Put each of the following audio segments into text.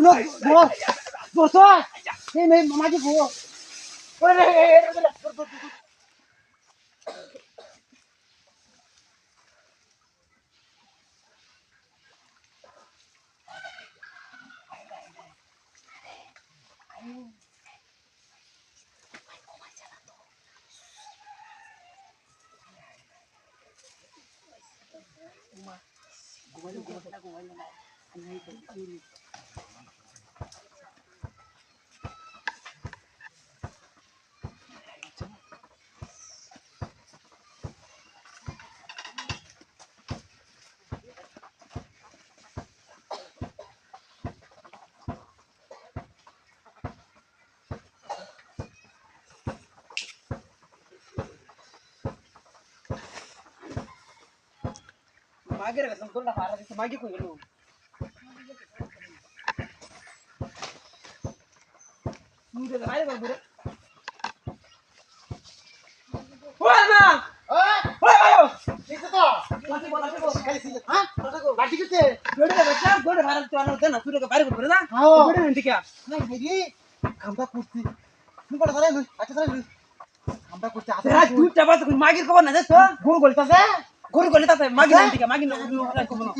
Ulo, bos, ini maju gua. Magir ka tungkol na para sa magi ko yun. Hindi na kaya magbura. Hoy ma! Hoy ayo! Dito to. Ha? Gati kite. Gode bachcha gode bharat to ano dena sure ka bari bure na. Gode nanti kya? Nahi bhai kamda kurti. Ni bada sare lui. Acha sare lui. Kamda kurti asa. Tera tu chaba to magir ko na to. Guru golta sa. Guru golta sa magir nanti kya? Magir no ko no.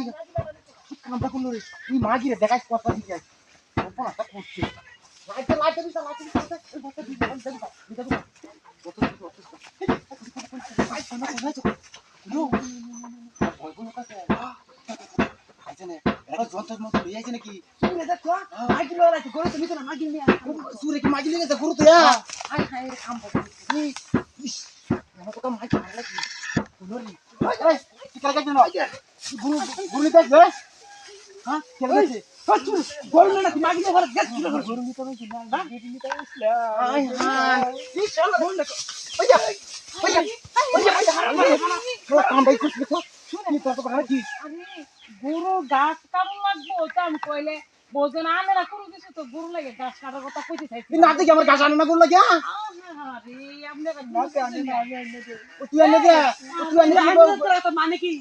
Kamda ko lui. Ni magir dekai kota dikya. Apa na ta kurti. Lata bisa. গুরু গাছ carton লাগবো আমি কইলে বোঝেন আনে না করু দিছে তো গুরু লাগে গাছ কাটার কথা কইতে চাইছি না দেখি আমার গাছ আনে না করলো কি আরে আপনি তো মানে কি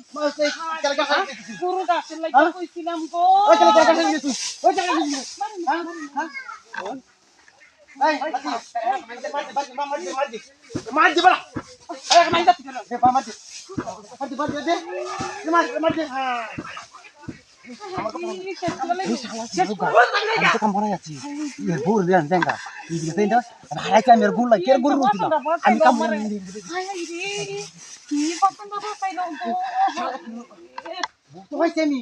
গুরু গাছের লাগে কইছিলাম গো আমি